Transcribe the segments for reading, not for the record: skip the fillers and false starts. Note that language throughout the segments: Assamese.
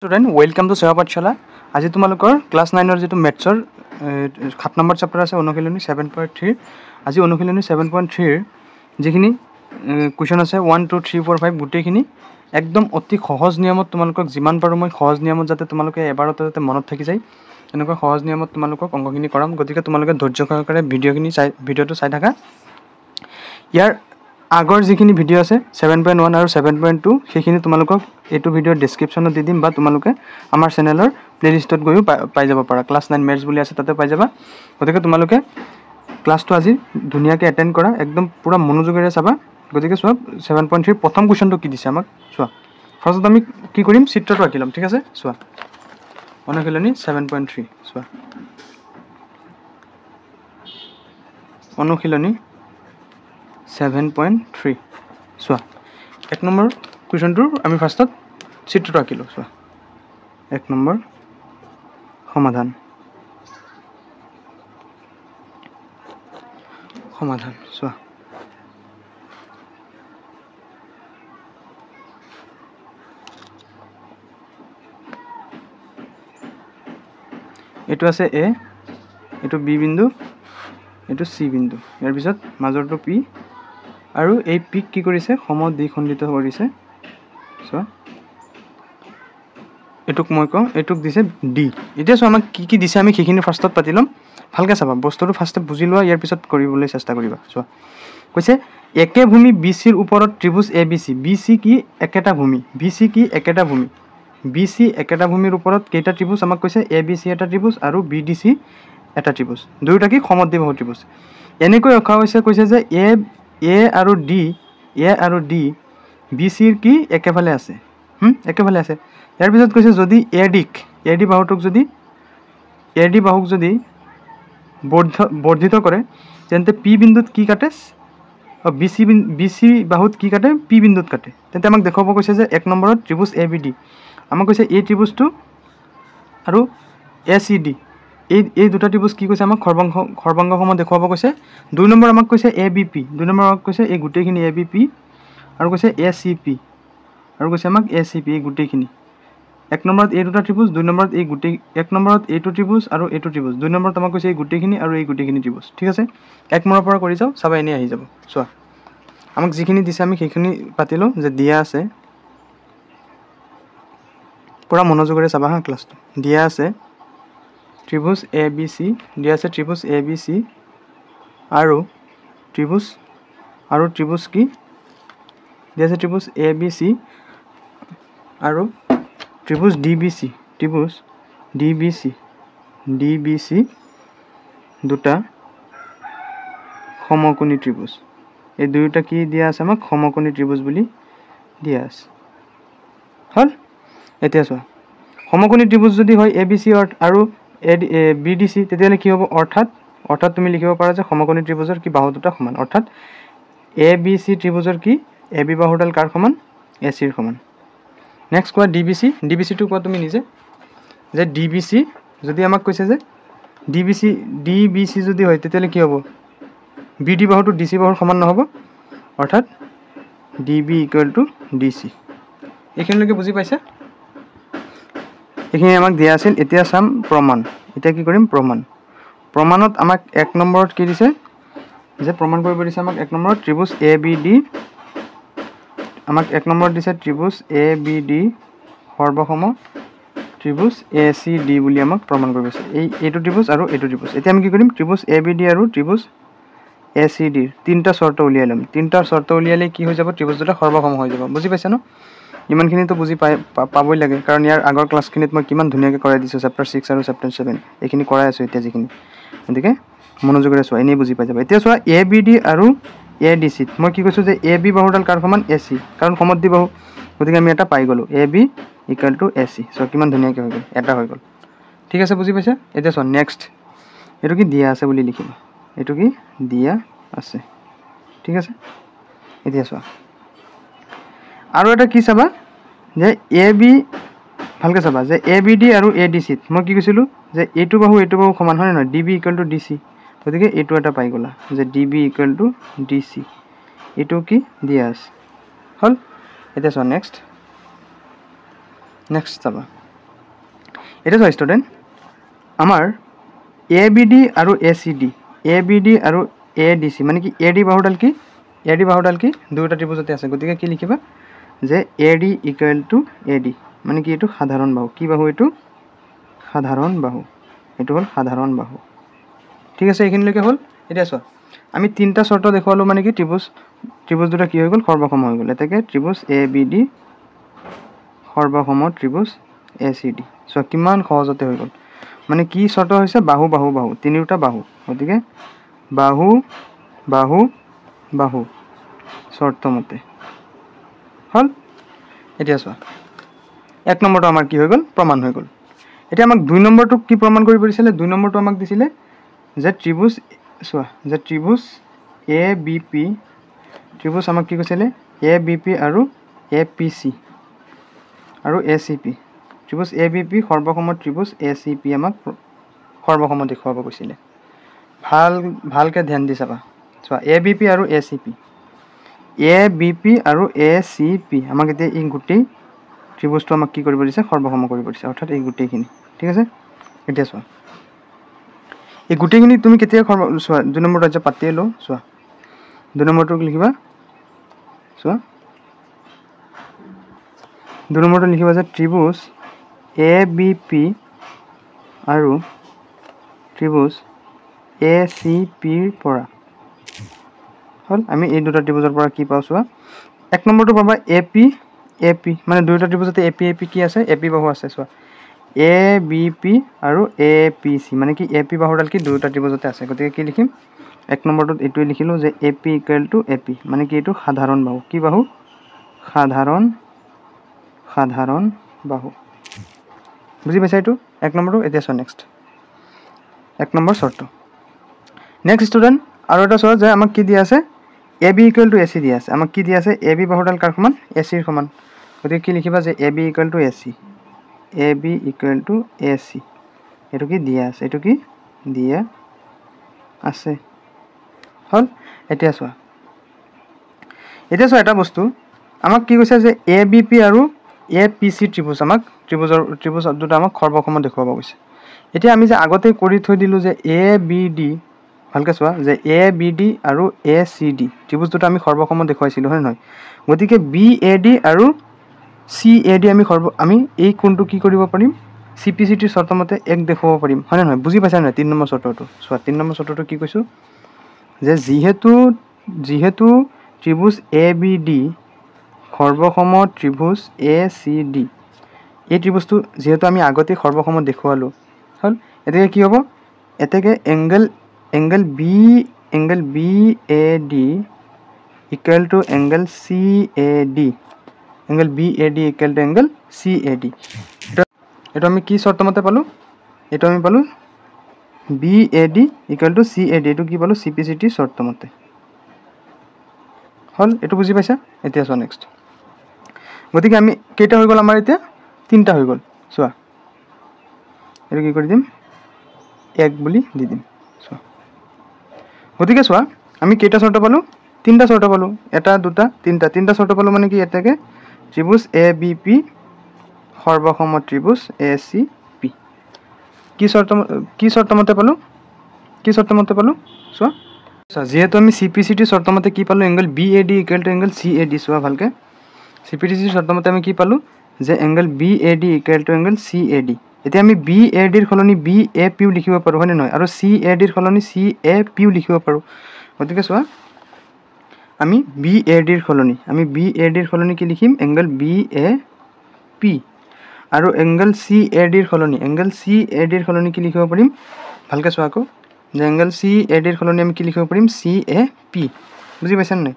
Student, welcome to Seva Pathshala. আজি তোমালোকৰ ক্লাস 9 ৰ যেটো ম্যাথছৰ 7 নম্বৰ চেপ্টাৰ আছে অনুশীলনী 7.3 আজি অনুশীলনী 7.3 ৰ যিখিনি কোৱেশ্চন আছে 1 2 3 4 5 গুটেখিনি একদম অতি সহজ নিয়মত তোমালোকক যিমান পাৰো মই সহজ নিয়মত যাতে তোমালোকে এবাৰতে যাতে মনত থাকি যায় এনেকুৱা সহজ নিয়মত তোমালোকক অংকখিনি কৰাম গতিকে তোমালোকে ধৈৰ্য সহকাৰে ভিডিওটো চাই থাকা ইয়াৰ আগৰ যিখিনি ভিডিও আছে 7.1 আৰু 7.2 সেইখিনি তোমালোকক এটো ভিডিও ডেসক্ৰিপচনত দি দিম বা তোমালোকে আমাৰ চেনেলৰ প্লেলিষ্টত গৈও পাই যাব পাৰা ক্লাস 9 মেথছ বুলি আছে তাতে পাই যাবা গতিকে তোমালোকে ক্লাসটো আজি ধুনিয়াকে এটেন্ড কৰা একদম পুৰা মনোযোগেৰে চাবা গতিকে চোৱা 7.3 প্ৰথম কোৱেশ্চনটো কি দিছে আমাক চোৱা ফাৰ্স্টত আমি কি কৰিম চিত্ৰটো আঁকিলাম ঠিক আছে চোৱা অনুশীলনী 7.3 চোৱা অনুশীলনী 7.3 চোৱা এক নম্বৰ কোৱেশ্চনটোৰ আমি ফাৰ্স্টত চিত্ৰটো আঁকিলো চোৱা এক নম্বৰ সমাধান চোৱা এটো আছে এ এটো বি বিন্দু এটো সি বিন্দু ইয়াৰ পিছত মাজৰটো পি আৰু এই পিক কি কৰিছে সমদ্বিখণ্ডিত কৰিছে সো এটুক মই কম এটুক দিছে ডি এতিয়া সো আমাক কি দিছে আমি কিখিনি ফাৰ্স্টত পাতিলম ভালকে চাবা বস্তুটো ফাৰ্স্টে বুজি লোৱা ইয়াৰ পিছত কৰিবলৈ চেষ্টা কৰিবা সো কৈছে একে ভূমি BC ৰ ওপৰত ত্ৰিভুজ ABC BC কি একেটা ভূমি BC কি একেটা ভূমি BC একেটা ভূমিৰ ওপৰত কেইটা ত্ৰিভুজ আমাক কৈছে ABC এটা ত্ৰিভুজ আৰু BDC এটা ত্ৰিভুজ দুইটা কি সমদ্বিবাহু ত্ৰিভুজ এনেকৈ ৰখা হৈছে কৈছে যে A আৰু D BC ৰ কি একেফালে আছে একেফালে আছে ইয়াৰ পিছত কৈছে যদি AD বাহুটোক যদি বৰ্ধিত কৰে তেন্তে P বিন্দুত কি কাটে BC বাহুত কি কাটে P বিন্দুত কাটে তেন্তে আমাক দেখাব কৈছে যে এক নম্বৰত ত্ৰিভুজ ABD আমাক কৈছে এই ত্ৰিভুজটো আৰু ACD এই দুটা ত্ৰিভুজ কি কৈছে আমাক খৰবংগ সম দেখাব কৈছে দুই নম্বৰ আমাক কৈছে ABP দুই নম্বৰ আমাক কৈছে এই গুটেখিনি ABP আৰু কৈছে ACP আৰু কৈছে আমাক ACP এই গুটেখিনি এক নম্বৰত এই দুটা ত্ৰিভুজ দুই নম্বৰত এই গুটে এক নম্বৰত এইটো ত্ৰিভুজ আৰু এইটো ত্ৰিভুজ দুই নম্বৰত আমাক কৈছে এই গুটেখিনি আৰু এই গুটেখিনি ত্ৰিভুজ ঠিক আছে এক নম্বৰৰ পৰা কৰি যাও সবাই এনে আহি যাব চোৱা আমাক যিখিনি দিছে আমি সেইখিনি পাতিলো যে দিয়া আছে পুৰা মনোযোগেৰে চাবা হা ক্লাসটো দিয়া আছে ত্ৰিভুজ ABC দিয়া আছে ত্ৰিভুজ ABC আৰু ত্ৰিভুজ কি দিয়া আছে ত্ৰিভুজ ABC আৰু ত্ৰিভুজ DBC দুটা সমকোণী ত্ৰিভুজ এই দুইটা কি দিয়া আছে আমাক সমকোণী ত্ৰিভুজ বুলি দিয়া আছে হল এতিয়া চোৱা সমকোণী ত্ৰিভুজ যদি হয় ABC আৰু BDC তেতিয়ালে কি হ'ব অৰ্থাৎ তুমি লিখিব পাৰা যে সমকোণী ত্ৰিভুজৰ কি বাহু দুটা সমান অৰ্থাৎ ABC ত্ৰিভুজৰ কি AB বাহুডাল কাৰ সমান AC ৰ সমান নেক্সট কোৱা DBC টো কোৱা তুমি নিজে যে DBC যদি আমাক কৈছে যে DBC যদি হয় তেতিয়ালে কি হ'ব BD বাহুটো DC বাহুৰ সমান নহব অৰ্থাৎ DB = DC এখানলৈকে বুজি পাইছা এখানে আমাক দিয়া আছিল এতিয়া সাম প্ৰমাণ এতিয়া কি কৰিম প্ৰমাণত আমাক এক নম্বৰত কি দিছে যে প্ৰমাণ কৰিব দিছে আমাক এক নম্বৰত ত্ৰিভুজ ABD আমাক এক নম্বৰত দিছে ত্ৰিভুজ ABD সৰ্বসম ত্ৰিভুজ ACD বুলি আমাক প্ৰমাণ কৰিব দিছে এইটো ত্ৰিভুজ আৰু এইটো ত্ৰিভুজ এতিয়া আমি কি কৰিম ত্ৰিভুজ ABD আৰু ত্ৰিভুজ ACD তিনটা শৰ্ত উলিয়াইলাম তিনটা শৰ্ত উলিয়ালে কি হৈ যাব ত্ৰিভুজ দুটা সৰ্বসম হৈ যাব বুজি পাইছা ন ইমানখিনি তো বুজি পাবই লাগে কাৰণ ইয়াৰ আগৰ ক্লাছখিনিত মই কিমান ধুনিয়াকৈ কৰাই দিছো চেপ্টাৰ 6 আৰু চেপ্টাৰ 7 এইখিনি কৰাই আছো এতিয়া যিখিনি গতিকে মনোযোগেৰে চোৱা এনে বুজি পাই যাব এতিয়া চোৱা ABD আৰু ADC মই কি কৈছো যে AB বাহুডাল কাৰ সমান AC কাৰণ সমদ্বিবাহু গতিকে আমি এটা পাই গলো AB = AC সো কিমান ধুনিয়াকৈ হৈ গল এটা হৈ গল ঠিক আছে বুজি পাইছা এতিয়া চোৱা নেক্সট এটো কি দিয়া আছে বুলি লিখিম এটো কি দিয়া আছে ঠিক আছে এতিয়া চোৱা আৰু এটা কি চাবা যে AB ভালকে চাবা যে ABD আৰু ADC মই কি কৈছিলো যে এইটো বাহু সমান হয় না DB = DC গতিকে এইটো এটা পাই গলা যে DB = DC এইটো কি দিয়া আছে হল এটা সো নেক্সট চাবা এটা চোৱা ষ্টুডেণ্ট আমাৰ ABD আৰু ACD ABD আৰু ADC মানে কি AD বাহুডাল কি দুটা ত্ৰিভুজতে আছে গতিকে কি লিখিবা যে AD ইকুৱেল টু AD মানে কি এইটো সাধাৰণ বাহু কি বাহু এইটো সাধাৰণ বাহু এইটো হ'ল সাধাৰণ বাহু ঠিক আছে এইখিনিলৈকে হ'ল এতিয়া চোৱা আমি তিনিটা শৰ্ত দেখুৱালো মানে কি ত্ৰিভুজ দুটা কি হৈ গ'ল সৰ্বসম হৈ গ'ল এতেকে ত্ৰিভুজ ABD সৰ্বসম ত্ৰিভুজ ACD চোৱা কিমান সহজতে হৈ গ'ল মানে কি শৰ্ত হৈছে বাহু বাহু বাহু তিনিটা বাহু গতিকে বাহু বাহু বাহু শৰ্ত মতে হল এতিয়া চোৱা এক নম্বৰটো আমাৰ কি হৈ গ'ল প্ৰমাণ হৈ গ'ল এতিয়া আমাক দুই নম্বৰটো কি প্ৰমাণ কৰিব দিছিলে দুই নম্বৰটো আমাক দিছিলে যে ত্ৰিভুজ চোৱা যে ত্ৰিভুজ ABP ত্ৰিভুজ আমাক কি কৈছিলে ABP আৰু APC আৰু ACP ত্ৰিভুজ ABP সৰ্বসম ত্ৰিভুজ ACP আমাক সৰ্বসম দেখুৱাব কৈছিলে ভালকে ধ্যান দি চাবা চোৱা ABP আৰু ACP আমাক এতিয়া এই গোটেই ত্ৰিভুজটো আমাক কি কৰিব দিছে সৰ্বসম কৰিব দিছে অৰ্থাৎ এই গোটেইখিনি ঠিক আছে এতিয়া চোৱা এই গোটেইখিনি তুমি কেতিয়া চোৱা দুই নম্বৰটো আজি পাতিয়ে লওঁ চোৱা দুই নম্বৰটো লিখিবা চোৱা দুই নম্বৰটো লিখিবা যে ত্ৰিভুজ ABP আৰু ত্ৰিভুজ ACPৰ পৰা হল আমি এই দুটা ত্ৰিভুজৰ পৰা কি পাওঁ চোৱা এক নম্বৰটো পাবা AP মানে দুটা ত্ৰিভুজতে AP কি আছে AP বাহু আছে চোৱা ABP আৰু APC মানে কি AP বাহুডাল কি দুটা ত্ৰিভুজতে আছে গতিকে কি লিখিম এক নম্বৰটোত এইটোৱে লিখিলো যে AP ইকুৱেল টু AP মানে কি এইটো সাধাৰণ বাহু কি বাহু সাধাৰণ বাহু বুজি পাইছা এইটো এক নম্বৰটো এতিয়া চোৱা নেক্সট এক নম্বৰ শৰ্ত নেক্সট ষ্টুডেণ্ট আৰু এটা চোৱা যে আমাক কি দিয়া আছে AB ইকুৱেল টু AC দিয়া আছে আমাক কি দিয়া আছে AB বাহুডাল কাৰ সমান AC ৰ সমান গতিকে কি লিখিবা যে AB ইকুৱেল টু AC এইটো কি দিয়া আছে এইটো কি দিয়া আছে হল এতিয়া চোৱা এটা বস্তু আমাক কি কৈছে যে ABP আৰু APC ত্ৰিভুজ ত্ৰিভুজ দুটা আমাক সৰ্বসম দেখুৱাব কৈছে এতিয়া আমি যে আগতে কৰি থৈ দিলো যে ABD ভালকে চোৱা যে ABD আৰু ACD ত্ৰিভুজ দুটা আমি সৰ্বসম দেখুৱাইছিলো হয় নহয় গতিকে BAD আৰু CAD আমি এই কোণটো কি কৰিব পাৰিম CPCT শৰ্ত মতে এক দেখুৱাব পাৰিম হয় নহয় বুজি পাইছা নাই 3 নম্বৰ শৰ্তটো চোৱা 3 নম্বৰ শৰ্তটো কি কৈছো যে যিহেতু ত্ৰিভুজ ABD সৰ্বসম ত্ৰিভুজ ACD এই ত্ৰিভুজটো যেহেতু আমি আগতে সৰ্বসম দেখুৱালো হল এতেকে কি হ'ব এতেকে angle BAD equal to angle CAD angle BAD equal to angle CAD এটা আমি কি শৰ্ত মতে পালো এটা আমি পালো BAD ইকুৱেল টু CAD এটো কি পালো CPCT শৰ্ত মতে হল এটো বুজি পাইছা এতিয়া চোৱা নেক্সট গতিকে আমি কেইটা হৈ গ'ল আমাৰ এতিয়া তিনটা হৈ গ'ল চোৱা এটো কি কৰি দিম এক বুলি দি দিম চোৱা গতিকে চোৱা আমি কেইটা শৰ্ত পালো তিনটা শৰ্ত পালো এটা দুটা তিনটা শৰ্ত পালো মানে কি এটাকে ত্ৰিভুজ ABP সৰ্বসম ত্ৰিভুজ ACP কি শৰ্ত মতে পালো চোৱা যেহেতু আমি CPCT শৰ্ত মতে কি পালো angle BAD equal to angle CAD চোৱা ভালকে CPCT শৰ্ত মতে আমি কি পালো যে angle BAD equal to angle CAD এতিয়া আমি BAD ৰ সলনি BAP লিখিব পাৰো হয় নহয় আৰু CAD ৰ সলনি CAP লিখিব পাৰো গতিকে চোৱা আমি BAD ৰ সলনি কি লিখিম এংগল BAP আৰু এংগল CAD ৰ সলনি কি লিখিব পাৰিম ভালকে চোৱা আকৌ যে এংগল CAD ৰ সলনি আমি কি লিখিব পাৰিম CAP বুজি পাইছা নাই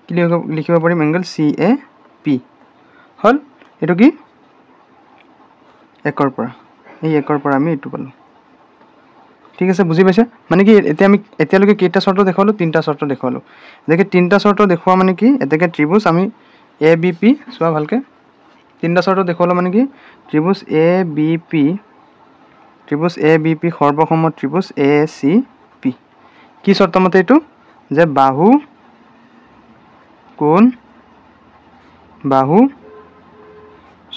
কি লিখিব পাৰিম এংগল CAP হল এটো কি একৰ পৰা আমি এটো পালো ঠিক আছে বুজি পাইছা মানে কি এতিয়ালৈকে কেইটা শৰ্ত দেখালো তিনটা শৰ্ত দেখালো দেখে তিনটা শৰ্ত দেখুৱা মানে কি এতেকে ত্ৰিভুজ আমি ABP চোৱা ভালকে তিনটা শৰ্ত দেখালো মানে কি ত্ৰিভুজ ABP সৰ্বসম ত্ৰিভুজ ACP কি শৰ্ত মতে এটো যে বাহু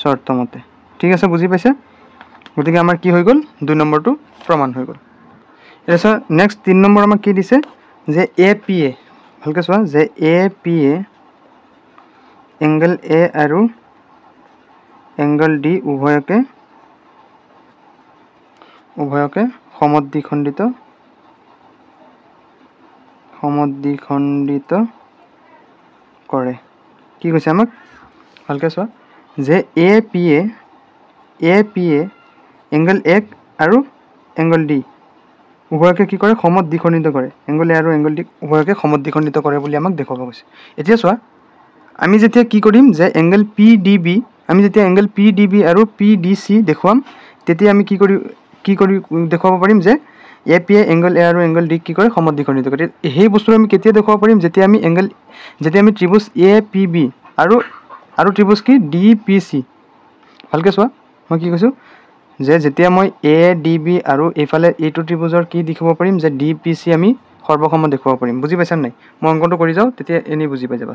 শৰ্ত মতে ঠিক আছে বুজি পাইছা গতিকে আমাৰ কি হৈ গ'ল 2 নম্বৰটো প্ৰমাণ হৈ গ'ল এতিয়া নেক্সট 3 নম্বৰ আমাক কি দিছে যে APA ভালকে চোৱা যে APA এংগল A আৰু এংগল D উভয়কে সমদ্বিখণ্ডিত কৰে কি কৈছে আমাক ভালকে চোৱা যে APA এংগল A আৰু এংগল D উভয়কে কি কৰে সমদ্বিখণ্ডিত কৰে এংগল A আৰু এংগল D উভয়কে সমদ্বিখণ্ডিত কৰে বুলি আমাক দেখুৱাব কৈছে এতিয়া চোৱা আমি যেতিয়া কি কৰিম যে এংগল PDB আমি যেতিয়া এংগল PDB আৰু PDC দেখুৱাম তেতিয়া আমি কি কৰি দেখুৱাব পাৰিম যে APA এংগল A আৰু এংগল D কি কৰে সমদ্বিখণ্ডিত কৰে সেই বস্তু আমি কেতিয়া দেখুৱাব পাৰিম যেতিয়া আমি ত্ৰিভুজ APB আৰু ত্ৰিভুজ কি DPC ভালকে চোৱা মই কি কৈছো যে যেতিয়া মই ADB আৰু এইফালে এইটো ত্ৰিভুজৰ কি দেখাব পাৰিম যে DPC আমি সৰ্বসম দেখুৱাব পাৰিম বুজি পাইছা নাই মই অংকটো কৰি যাও তেতিয়া এনে বুজি পাই যাবা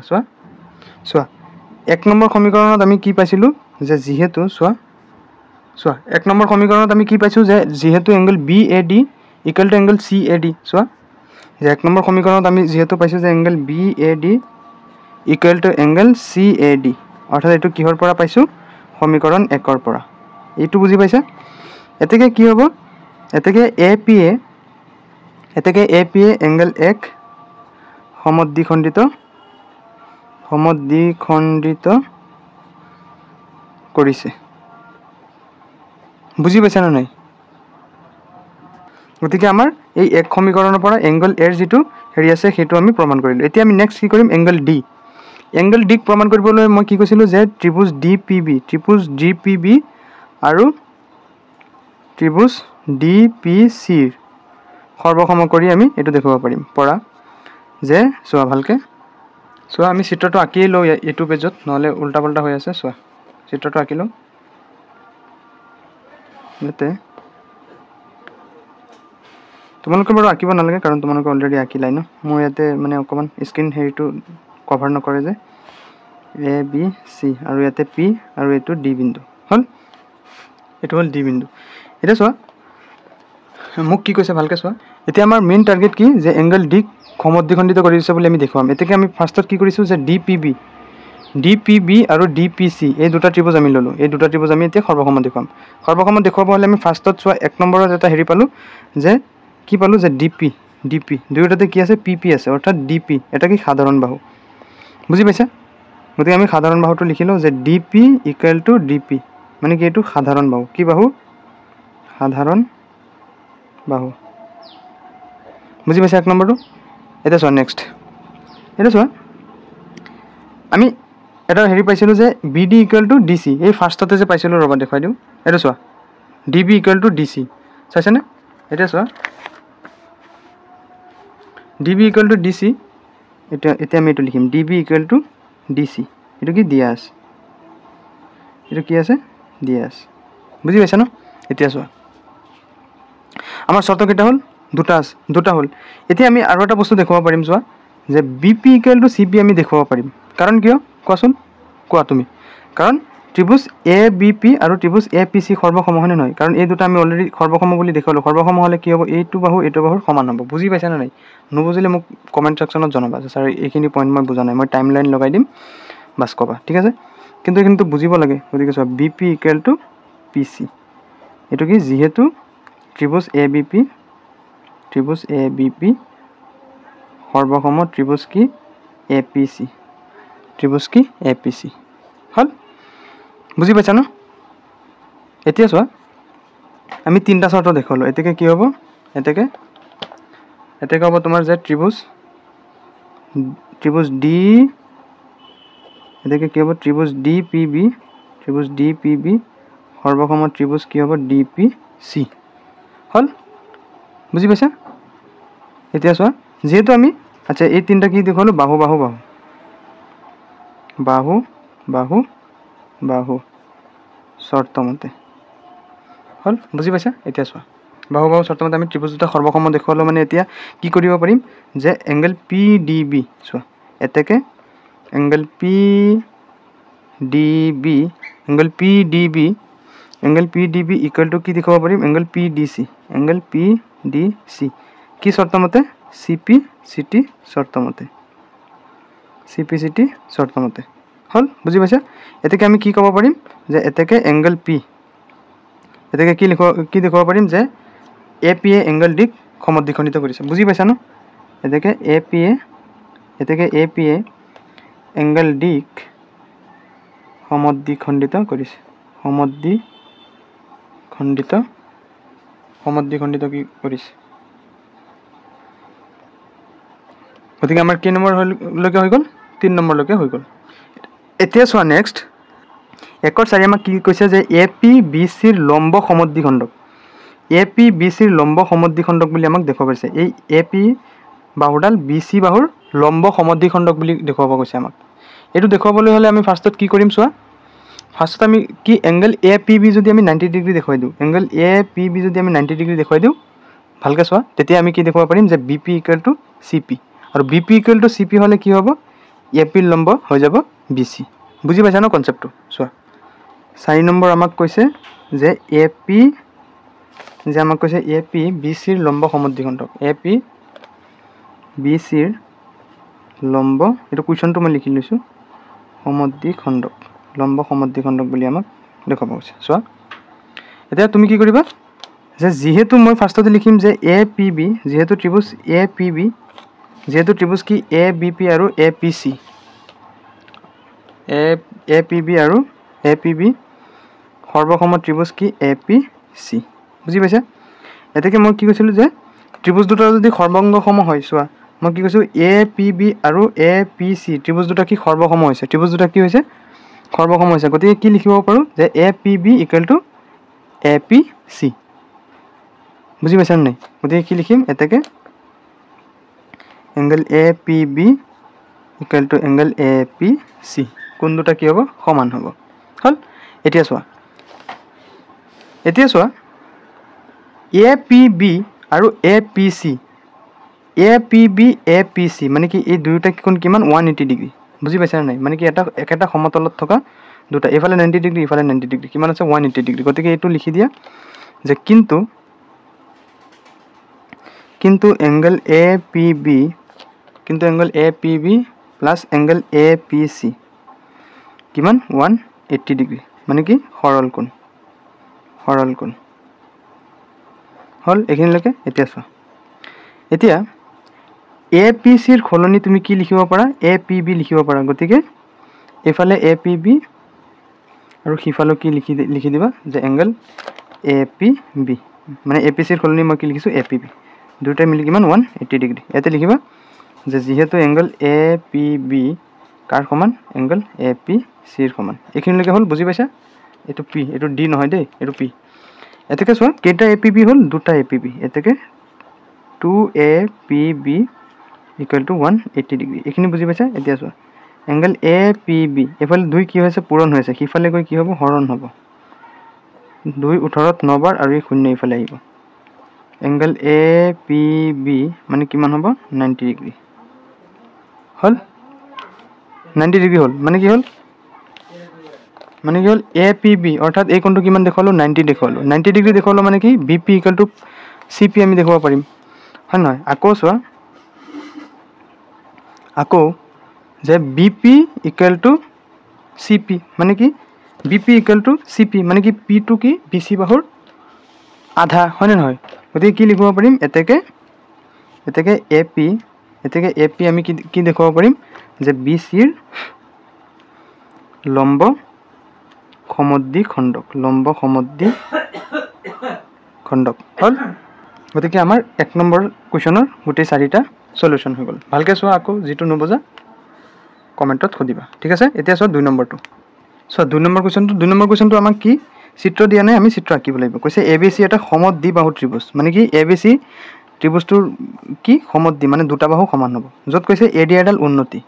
চোৱা 1 নম্বৰ সমীকৰণত আমি কি পাইছিলো যে যেহেতু চোৱা 1 নম্বৰ সমীকৰণত আমি কি পাইছো যে যেহেতু angle BAD equal to angle CAD চোৱা যে 1 নম্বৰ সমীকৰণত আমি যেহেতু পাইছো যে angle BAD equal to angle CAD অৰ্থাৎ এটো কিহৰ পৰা পাইছো সমীকৰণ 1 ৰ পৰা এইটো বুজি পাইছা এতেকে কি হ'ব এতেকে APA এংগল 1 সমদ্বিখণ্ডিত কৰিছে বুজি পাইছা না নাই গতিকে আমাৰ এই এক সমীকৰণৰ পৰা এংগল এৰ যেটো হেৰি আছে হেতু আমি প্ৰমাণ কৰিলো এতিয়া আমি নেক্সট কি কৰিম এংগল D প্ৰমাণ কৰিবলৈ মই কি কৈছিলো যে ত্ৰিভুজ DPB আৰু ত্ৰিভুজ DPC ৰ সৰ্বসম কৰি আমি এটো দেখুৱাব পাৰিম পৰা যে চোৱা ভালকে চোৱা আমি চিত্ৰটো আঁকি লও এটো পেজত নহলে উল্টা পাল্টা হৈ আছে চোৱা চিত্ৰটো আঁকি লও এতে তোমালোকে বাৰু আঁকিব নালাগে কাৰণ তোমালোকে অলৰেডি আঁকিলাই ন মই ইয়াতে মানে অকমান স্ক্ৰীন হেৰিটো কভাৰ নকৰে যে A B C আৰু ইয়াতে P আৰু এটো D বিন্দু হল এটো হল D বিন্দু এটা চোৱা মোক কি কৈছে ভালকে চোৱা এতিয়া আমাৰ মেইন টাৰ্গেট কি যে এংগল D সমদ্বিখণ্ডিত কৰিছে বুলি আমি দেখুৱাম এতেকে আমি ফাৰ্ষ্টত কি কৰিছো যে DPB আৰু DPC এই দুটা ত্ৰিভুজ আমি ললো এই দুটা ত্ৰিভুজ আমি এতিয়া সৰ্বসম দেখুৱাব হলে আমি ফাৰ্ষ্টত চোৱা 1 নম্বৰত এটা হেৰি পালো যে কি পালো যে DP দুয়োটাতে কি আছে PP আছে অৰ্থাৎ DP এটা কি সাধাৰণ বাহু বুজি পাইছা গতিকে আমি সাধাৰণ বাহুটো লিখিলো যে DP ইকুৱেল টু DP মানে কি এটো সাধাৰণ বাহু কি বাহু সাধাৰণ বাহু বুজি পাইছা 1 নম্বৰটো এটা চোৱা নেক্সট এটা চোৱা আমি এটা হেৰি পাইছিলো যে BD ইকুৱেল টু DC এই ফাৰ্ষ্টতে যে পাইছিলো ৰবা দেখাই দিও এটা চোৱা DB ইকুৱেল টু DC চাইছানে এটা চোৱা DB ইকুৱেল টু DC এটা আমি এটো লিখিম DB ইকুৱেল টু DC এটো কি দিয়া আছে এটো কি আছে দিয়া আছে বুজি পাইছা ন এতিয়া চোৱা আমাৰ শৰ্ত কেটা হল দুটা হল এতিয়া আমি আৰু এটা বস্তু দেখাব পাৰিম চোৱা যে BP ইকুৱেল টু CP আমি দেখাব পাৰিম কাৰণ কিয় কোৱাচোন কোৱা তুমি কাৰণ ত্ৰিভুজ ABP আৰু ত্ৰিভুজ APC সৰ্বসম হয় নহয় কাৰণ এই দুটা আমি অলৰেডি সৰ্বসম বুলি দেখালো সৰ্বসম হলে কি হ'ব এইটো বাহু সমান হ'ব বুজি পাইছা না নাই নুবুজিলে মোক কমেন্ট সেকশনত জনাবা স্যাৰ এইখিনি পইণ্ট মই বুজা নাই মই টাইমলাইন লগাই দিম বাস কবা ঠিক আছে কিন্তু বুজিব লাগে গতিকে চোৱা BP ইকুৱেল টু PC এটো কি যেহেতু ত্ৰিভুজ ABP সৰ্বসম ত্ৰিভুজ কি APC হল বুজি পাইছা ন এতিয়া চোৱা আমি তিনটা শৰ্ত দেখালো এতেকে কি হ'ব এতেকে হ'ব তোমাৰ যে ত্ৰিভুজ D এতেকে কি হ'ব ত্ৰিভুজ DPB সৰ্বসম ত্ৰিভুজ কি হ'ব DPC হল বুজি পাইছা এতিয়া চোৱা যেহেতু আমি আচ্ছা এই তিনটা কি দেখালো বাহু শৰ্তমতে হল বুজি পাইছা এতিয়া চোৱা বাহু শৰ্তমতে আমি ত্ৰিভুজ দুটা সৰ্বসম দেখালো মানে এতিয়া কি কৰিব পাৰিম যে এংগল PDB চোৱা এতেকে angle PDB angle PDB equal to কি দেখাব পাৰিম এংগল PDC এংগল PDC কি শৰ্তমতে CPCT শৰ্তমতে CPCT শৰ্তমতে হল বুজি পাইছা এতেকে আমি কি ক'ব পাৰিম যে এতেকে এংগল P এতেকে কি দেখাব পাৰিম যে APA এংগল D সমদ্বিখণ্ডিত কৰিছে বুজি পাইছা ন এতেকে APA এংগল D সমদ্বিখণ্ডিত কৰিছে সমদ্বিখণ্ডিত কি কৰিছে গতিকে আমাৰ কি নম্বৰ লৈকে হৈ গ'ল 3 নম্বৰ লৈকে হৈ গ'ল এতিয়া চোৱা নেক্সট 1/4 আমাক কি কৈছে যে APBC ৰ লম্ব সমদ্বিখণ্ডক APBC ৰ লম্ব সমদ্বিখণ্ডক বুলি আমাক দেখাব পাৰিছে এই AP বাহুডাল BC বাহুৰ লম্ব সমদ্বিখণ্ডক বুলি দেখাব কৈছে আমাক এটো দেখাবলৈ হলে আমি ফাৰ্ষ্টত কি কৰিম চোৱা ফাৰ্ষ্টত আমি কি এংগল APB যদি আমি 90 ডিগ্ৰী দেখাই দিও এংগল APB যদি আমি 90 ডিগ্ৰী দেখাই দিও ভালকে চোৱা তেতিয়া আমি কি দেখাব পাৰিম যে BP = CP আৰু BP = CP হলে কি হ'ব AP ৰ লম্ব হৈ যাব BC বুজি পাইছা ন কনসেপ্টটো চোৱা 4 নম্বৰ আমাক কৈছে যে AP BC ৰ লম্ব সমদ্বিখণ্ডক AP BC ৰ লম্ব এটো কোৱেশ্চনটো মই লিখি লৈছো সমদ্বিখণ্ডক লম্ব সমদ্বিখণ্ডক বুলি আমাক দেখাব কৈছে চোৱা এতিয়া তুমি কি কৰিবা যে যেহেতু মই ফাৰ্ষ্টতে লিখিম যে APB যেহেতু ত্ৰিভুজ APB যেহেতু ত্ৰিভুজ কি ABP আৰু APC APB আৰু APB সৰ্বসম ত্ৰিভুজ কি APC বুজি পাইছা এতেকে মই কি কৈছিলো যে ত্ৰিভুজ দুটা যদি সৰ্বাংগসম হয় চোৱা মই কি কৈছো APB আৰু APC ত্ৰিভুজ দুটা কি সৰ্বসম হৈছে ত্ৰিভুজ দুটা কি হৈছে সৰ্বসম হৈছে গতিকে কি লিখিব পাৰো যে APB = APC বুজি পাইছা নাই গতিকে কি লিখিম এতেকে এংগল APB = এংগল APC কোন দুটা কি হ'ব সমান হ'ব হল এতিয়া চোৱা APB আৰু APC মানে কি এই দুইটা কোণ কিমান 180 ডিগ্ৰী বুজি পাইছা নাই মানে কি এটা একেটা সমতলত থকা দুটা এফালে 90 ডিগ্ৰী এফালে 90 ডিগ্ৰী কিমান আছে 180 ডিগ্ৰী গতিকে এটো লিখি দিয়া যে কিন্তু angle APB plus angle APC কিমান 180 ডিগ্ৰী মানে কি সৰল কোণ হল এখিনলৈকে এতিয়া চোৱা এতিয়া APC ৰ খলনি তুমি কি লিখিব পাৰা APB লিখিব পাৰা গতিকে এফালে APB আৰু হিফালো কি লিখি দিবা যে এংগল APB মানে APC ৰ খলনি মই কি লিখিছো APB দুটা মিলি কিমান 180 ডিগ্ৰী এতে লিখিবা যে যেহেতু এংগল APB কাৰ সমান এংগল APC ৰ সমান এখিনলৈকে হল বুজি পাইছা এটো P এটো D নহয় দেই এটো P এতেকে চোৱা কেটা APB হল দুটা APB এতেকে 2APB = 180 ডিগ্ৰী এখিনি বুজি পাইছা এতিয়া চোৱা এংগল APB এফালে 2 কি হৈছে পূৰণ হৈছে হিফালে গৈ কি হ'ব হৰণ হ'ব 2 18 9 বাৰ আৰু 0 ইফালে আহিব এংগল APB মানে কিমান হ'ব 90 ডিগ্ৰী হল 90 ডিগ্ৰী হল মানে কি হল APB অৰ্থাৎ এই কোণটো কিমান দেখালো 90 দেখালো 90 ডিগ্ৰী দেখালো মানে কি BP = CP আমি দেখাব পাৰিম হয় নহয় আকৌ যে BP = CP মানে কি BP = CP মানে কি P টো কি BC বাহুৰ আধা হয় নহয় গতিকে কি লিখিব পাৰিম এতেকে AP আমি কি দেখাব পাৰিম যে BC ৰ লম্ব সমদ্বিখণ্ডক হল গতিকে আমাৰ 1 নম্বৰ কোৱেশ্চনৰ গোটেই 4টা সলিউশন হৈ গ'ল ভালকে চোৱা আকৌ যেটো নবজা কমেন্টত খুদিবা ঠিক আছে এতিয়া চোৱা 2 নম্বৰটো চোৱা 2 নম্বৰ কোৱেশ্চনটো আমাক কি চিত্ৰ দিয়া নাই আমি চিত্ৰ আঁকিব লাগিব কৈছে ABC এটা সমদ্বিবাহু ত্ৰিভুজ মানে কি ABC ত্ৰিভুজটোৰ কি সমদ্বি মানে দুটা বাহু সমান হ'ব যত কৈছে AD ডাল উন্নতি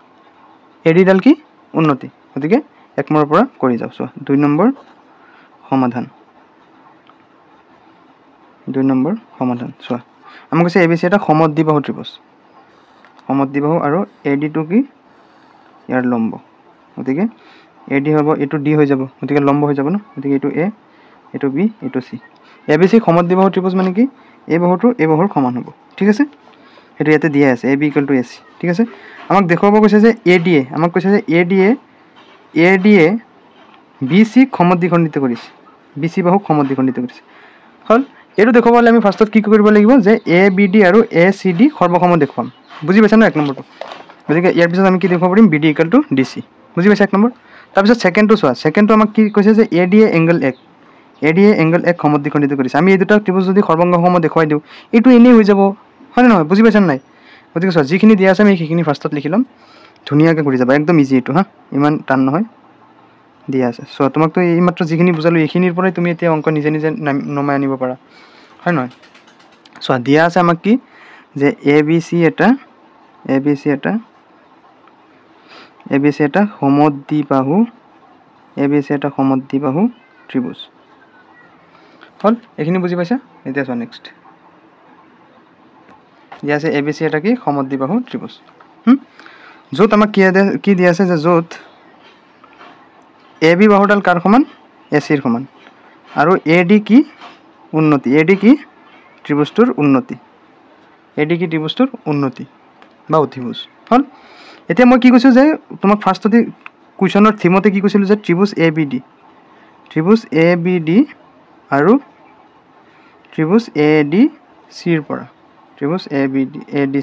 AD ডাল কি উন্নতি গতিকে 1 নম্বৰৰ পৰা কৰি যাও চোৱা 2 নম্বৰ সমাধান চোৱা আমাক কৈছে ABC এটা সমদ্বিবাহু ত্ৰিভুজ আৰু AD টো কি ইয়াৰ লম্ব গতিকে AD হ'ব এটো D হৈ যাব গতিকে লম্ব হৈ যাব ন গতিকে এটো A এইটো বি এইটো চি এ বি চি সমদ্বিবাহু ত্ৰিভুজ মানে কি এই বাহুটো এই বাহুৰ সমান হ'ব ঠিক আছে সেইটো ইয়াতে দিয়া আছে A B equal to A C ঠিক আছে আমাক দেখুৱাব কৈছে যে এ ডি এ আমাক কৈছে যে এ ডি এ বি চিক সমদ্বিখণ্ডিত কৰিছে বি চি বাহুক সমদ্বিখণ্ডিত কৰিছে হ'ল এইটো দেখুৱাব হ'লে আমি ফাৰ্ষ্টত কি কৰিব লাগিব যে এ বি ডি আৰু এ চি ডি সৰ্বসম দেখুৱাম বুজি পাইছা ন এক নম্বৰটো গতিকে ইয়াৰ পিছত আমি কি দেখুৱাব পাৰিম B D equal to D C বুজি পাইছা এক নম্বৰ তাৰপিছত ছেকেণ্ডটো চোৱা ছেকেণ্ডটো আমাক কি কৈছে যে এ ডি এ এংগল এক সমদ্বিখণ্ডিত কৰিছে আমি এই দুটা ত্ৰিভুজ যদি সৰ্বাংগসম দেখুৱাই দিওঁ এইটো এনেই হৈ যাব হয় নে নহয় বুজি পাইছা নাই গতিকে চোৱা যিখিনি দিয়া আছে আমি সেইখিনি ফাৰ্ষ্টত লিখি ল'ম ধুনীয়াকৈ কৰি যাবা একদম ইজি এইটো হা ইমান টান নহয় দিয়া আছে চোৱা তোমাকতো এইমাত্ৰ যিখিনি বুজালোঁ এইখিনিৰ পৰাই তুমি এতিয়া অংক নিজে নিজে নমাই আনিব পাৰা হয় নহয় চোৱা দিয়া আছে আমাক কি যে এ বি চি এটা সমদ্বিবাহু ত্ৰিভুজ হ'ল এইখিনি বুজি পাইছা এতিয়া চোৱা নেক্সট দিয়া আছে এ বি চি এটা কি সমদ্বিবাহু ত্ৰিভুজ য'ত আমাক কি দিয়া আছে যে য'ত এ বি বাহুডাল কাৰ সমান এ চিৰ সমান আৰু এ ডি কি ত্ৰিভুজটোৰ উন্নতি বা অতিভুজ হ'ল এতিয়া মই কি কৈছোঁ যে তোমাক ফাৰ্ষ্টতে কুৱেশ্যনৰ থিমতে কি কৈছিলোঁ যে ত্ৰিভুজ এ বি ডি আৰু ত্ৰিভুজ এ ডি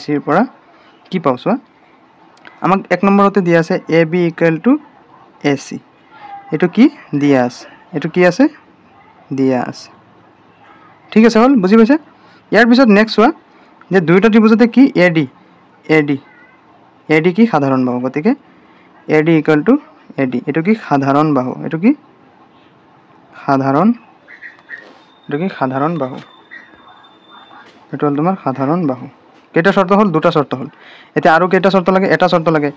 চিৰ পৰা কি পাওঁ চোৱা আমাক এক নম্বৰতে দিয়া আছে A B equal to A C এইটো কি দিয়া আছে ঠিক আছে হ'ল বুজি পাইছা ইয়াৰ পিছত নেক্সট চোৱা যে দুয়োটা ত্ৰিভুজতে কি এ ডি কি সাধাৰণ বাহু গতিকে এ D equal to A D এইটো কি সাধাৰণ বাহু এইটো হ'ল তোমাৰ সাধাৰণ বাহু কেইটা চৰ্ত হ'ল দুটা চৰ্ত হ'ল এতিয়া আৰু কেইটা চৰ্ত লাগে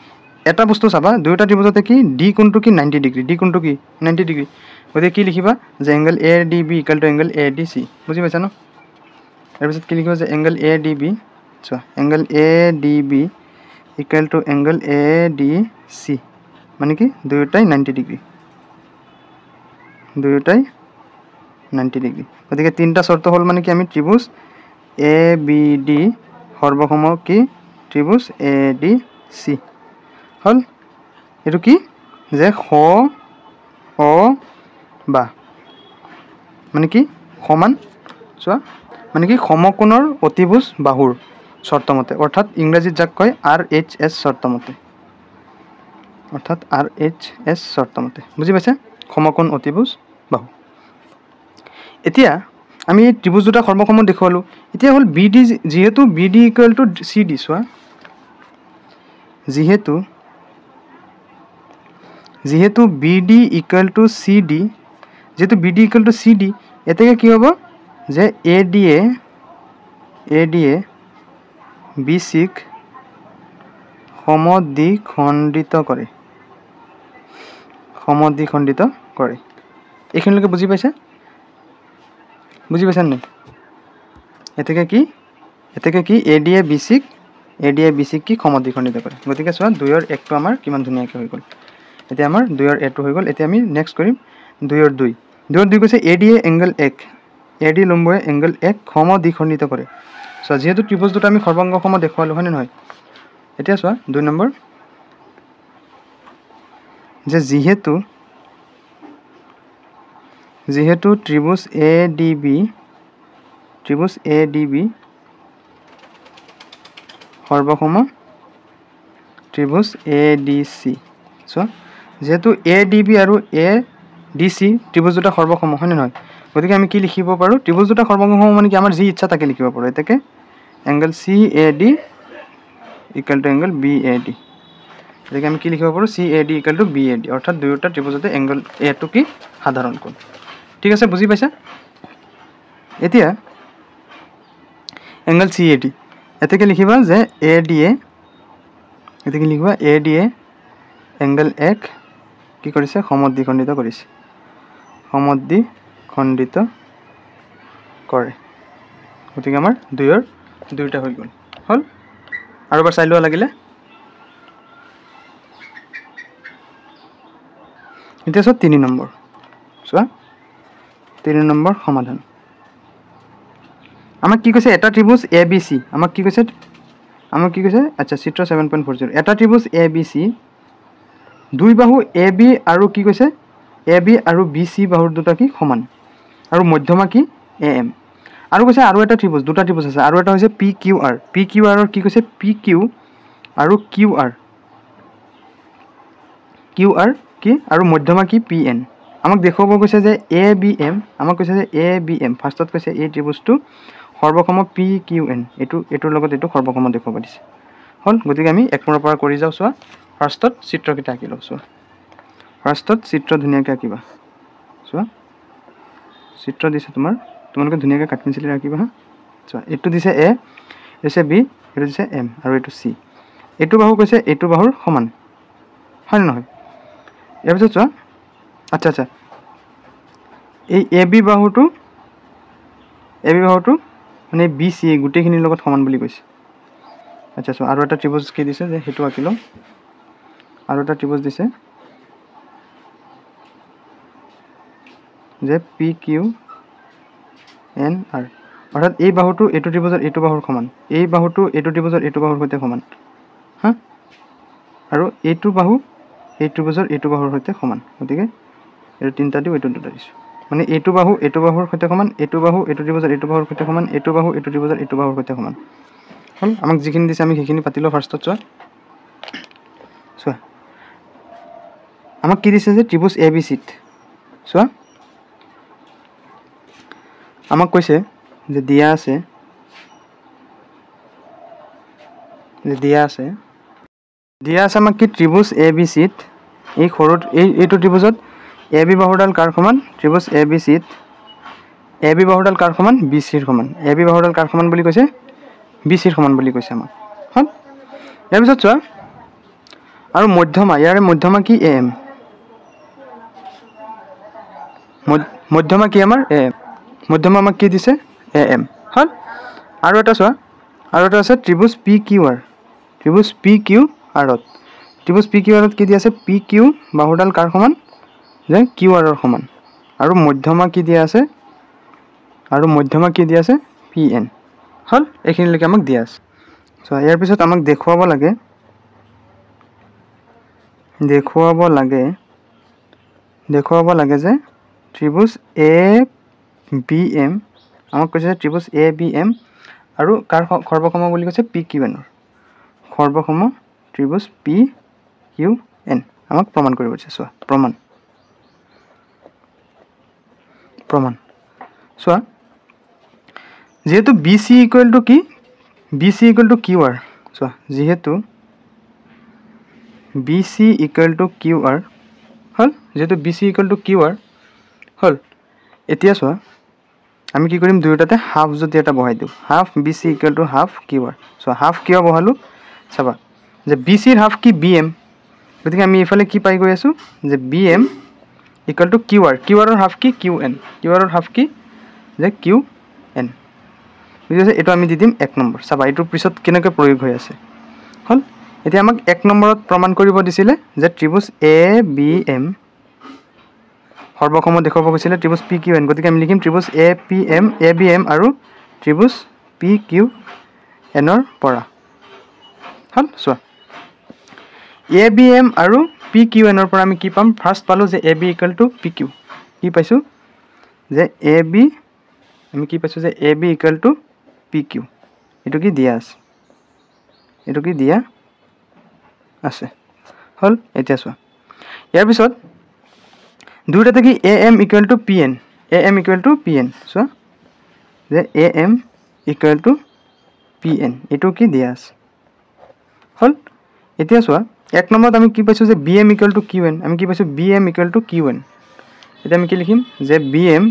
এটা বস্তু চাবা দুয়োটা ত্ৰিভুজতে কি ডি কোণটো কি 90 ডিগ্ৰী গতিকে কি লিখিবা যে angle A D B equal to angle A D C বুজি পাইছা ন তাৰপিছত কি লিখিবা যে এংগল এ ডি বি চোৱা angle A D B equal to angle A D C মানে কি দুয়োটাই 90 ডিগ্ৰী গতিকে তিনিটা চৰ্ত হ'ল মানে কি আমি ত্ৰিভুজ এ বি ডি সৰ্বসম কি ত্ৰিভুজ এ ডি চি হ'ল এইটো কি যে বা মানে কি সমান চোৱা মানে কি সমকোণৰ অতিভুজ বাহুৰ চৰ্তমতে অৰ্থাৎ ইংৰাজীত যাক কয় RHS চৰ্তমতে বুজি পাইছা সমকোণ অতিভুজ বাহু এতিয়া আমি এই ত্ৰিভুজ দুটা সৰ্বসম দেখুৱালোঁ এতিয়া হ'ল বি ডি যিহেতু B D equal to C D চোৱা যিহেতু B D equal to C D এতেকে কি হ'ব যে এ ডি এ বি চিক সমদ্বিখণ্ডিত কৰে এইখিনিলৈকে বুজি পাইছা নাই এতেকে কি এ ডি এ বি চিক কি সমদ্বিখণ্ডিত কৰে গতিকে চোৱা 2ৰ 1টো আমাৰ কিমান ধুনীয়াকৈ হৈ গ'ল এতিয়া আমাৰ 2ৰ 1টো হৈ গ'ল এতিয়া আমি নেক্সট কৰিম 2ৰ 2 কৈছে A D A angle 1 A D লম্বয়ে এংগল 1 সমদ্বিখণ্ডিত কৰে চোৱা যিহেতু ত্ৰিভুজ দুটা আমি সৰ্বাংগসম দেখুৱালোঁ হয়নে নহয় এতিয়া চোৱা 2 নম্বৰ যে যিহেতু ত্ৰিভুজ এ ডি বি সৰ্বসম ত্ৰিভুজ এ ডি চি চোৱা যেহেতু এ ডি বি আৰু এ ডি চি ত্ৰিভুজ দুটা সৰ্বসম হয়নে নহয় গতিকে আমি কি লিখিব পাৰোঁ ত্ৰিভুজ দুটা সৰ্বসম মানে কি আমাৰ যি ইচ্ছা তাকে লিখিব পাৰোঁ এতেকে angle C A D equal to angle B A D গতিকে আমি কি লিখিব পাৰোঁ C A D equal to B A D অৰ্থাৎ দুয়োটা ত্ৰিভুজতে এংগল এটো কি সাধাৰণ কোণ ঠিক আছে বুজি পাইছা এতিয়া এংগল চি এ ডি এতেকে লিখিবা যে এ ডি এ এংগল 1 কি কৰিছে সমদ্বিখণ্ডিত কৰে গতিকে আমাৰ 2ৰ 2টা হৈ গ'ল হ'ল আৰু এবাৰ চাই লোৱা লাগিলে এতিয়া চোৱা 3 নম্বৰ চোৱা 3 নম্বৰ সমাধান আমাক কি কৈছে এটা ত্ৰিভুজ ABC আমাক কি কৈছে আচ্ছা চিত্ৰ 7.40 এটা ত্ৰিভুজ ABC দুই বাহু AB আৰু কি কৈছে AB আৰু BC বাহুৰ দুটা কি সমান আৰু মধ্যমা কি AM আৰু কৈছে আৰু এটা ত্ৰিভুজ দুটা ত্ৰিভুজ আছে আৰু এটা হৈছে PQR PQR ৰ কি কৈছে PQ আৰু QR কি আৰু মধ্যমা কি PN আমাক দেখুৱাব কৈছে যে ABM আমাক কৈছে যে ABM ফাৰ্ষ্টত কৈছে এই ত্ৰিভুজটো সৰ্বসম PQN এটোৰ লগত এটো সৰ্বসম দেখুৱাব দিছে হল গতিকে আমি এক নম্বৰ পৰা কৰি যাও চোৱা ফাৰ্ষ্টত চিত্ৰকিটা আঁকি লও চোৱা ফাৰ্ষ্টত চিত্ৰ ধুনীয়াকৈ আঁকিবা চোৱা চিত্ৰ দিছে তোমালোকে ধুনীয়াকৈ কাট পেঞ্চিল আঁকিবা হা চোৱা এটো দিছে A দিছে B এটো দিছে M আৰু এটো C এটো বাহু কৈছে এটো বাহুৰ সমান হয় নহয় ইয়াৰ পিছত চোৱা আচ্ছা এই AB বাহুটো মানে BC গোটেইখিনিৰ লগত সমান বুলি কৈছে আচ্ছা চোৱা আৰু এটা ত্ৰিভুজ কি দিছে যে হেতু আঁকি লও আৰু এটা ত্ৰিভুজ দিছে যে PQNR অৰ্থাৎ এই বাহুটো এটো ত্ৰিভুজৰ এটো বাহুৰ সমান এই বাহুটো এটো ত্ৰিভুজৰ এটো বাহুৰ সৈতে সমান হা আৰু এইটো বাহু এই ত্ৰিভুজৰ এটো বাহুৰ সৈতে সমান গতিকে এটো তিনটা দিও এটো দুটা দিছো মানে এটো বাহু এটো বাহুৰ সৈতে সমান এটো বাহু এটো ত্ৰিভুজৰ এটো বাহুৰ সৈতে সমান এটো বাহু এটো ত্ৰিভুজৰ এটো বাহুৰ সৈতে সমান হল আমাক যিখিনি দিছে আমি সেইখিনি পাতিলো ফাৰ্ষ্টত চোৱা আমাক কি দিছে যে ত্ৰিভুজ ABC চোৱা আমাক কৈছে যে দিয়া আছে আমাক কি ত্ৰিভুজ ABC এই খৰট এইটো ত্ৰিভুজত AB বাহুডাল কাৰ সমান ত্ৰিভুজ ABC AB বাহুডাল কাৰ সমান BC ৰ সমান AB বাহুডাল কাৰ সমান বুলি কৈছে BC ৰ সমান বুলি কৈছে আমাক হল ইয়াৰ পিছত চোৱা আৰু মধ্যমা ইয়াৰে মধ্যমা কি AM মধ্যমা কি আমাৰ AM মধ্যমা আমাক কি দিছে AM হল আৰু এটা চোৱা আৰু এটা আছে ত্ৰিভুজ PQR ত্ৰিভুজ PQR ত কি দি আছে PQ বাহুডাল কাৰ সমান যে QR ৰ সমান আৰু মধ্যমা কি দিয়া আছে PN হল এইখিনিলৈকে আমাক দিয়া আছে সো ইয়াৰ পিছত আমাক দেখুৱাব লাগে যে ত্ৰিভুজ ABM আমাক কৈছে ত্ৰিভুজ ABM আৰু কাৰ সৰ্বসম বুলি কৈছে PQN ৰ সৰ্বসম ত্ৰিভুজ PQN আমাক প্ৰমাণ কৰিব দিছে চোৱা প্ৰমাণ চোৱা যেহেতু BC ইকুৱেল টু কি BC ইকুৱেল টু QR চোৱা যেহেতু BC ইকুৱেল টু QR হল যেহেতু BC ইকুৱেল টু QR হল এতিয়া চোৱা আমি কি কৰিম দুয়োটাতে হাফ যদি এটা বহাই দিও half BC equal to half QR চোৱা হাফ কিয় বহালো চাবা যে BC ৰ হাফ কি BM গতিকে আমি ইফালে কি পাই গৈ আছো যে BM ইকুৱেল টু QR ৰ হাফ কি QN ৰ হাফ কি যে QN বুজিছে এটো আমি দি দিম 1 নম্বৰ চাবা এটো পিছত কেনেকৈ প্ৰয়োগ হৈ আছে হল এতিয়া আমাক 1 নম্বৰত প্ৰমাণ কৰিব দিছিলে যে ত্ৰিভুজ ABM সৰ্বসম দেখুৱাব কৈছিলে ত্ৰিভুজ PQN গতিকে আমি লিখিম ত্ৰিভুজ ABM আৰু ত্ৰিভুজ PQN ৰ পৰা হল চোৱা ABM আৰু PQN ৰ পৰা আমি কি পাম ফাৰ্স্ট পালো যে AB ইকুৱেল টু PQ কি পাইছো যে AB আমি কি পাইছো যে AB ইকুৱেল টু PQ এটো কি দিয়া আছে হল এতিয়া চোৱা ইয়াৰ পিছত দুইটাতে কি AM ইকুৱেল টু PN চোৱা যে AM ইকুৱেল টু PN এটো কি দিয়া আছে হল এতিয়া চোৱা 1 নম্বৰত আমি কি পাইছো যে BM ইকুৱেল টু QN আমি কি পাইছো BM ইকুৱেল টু QN এটা আমি কি লিখিম যে BM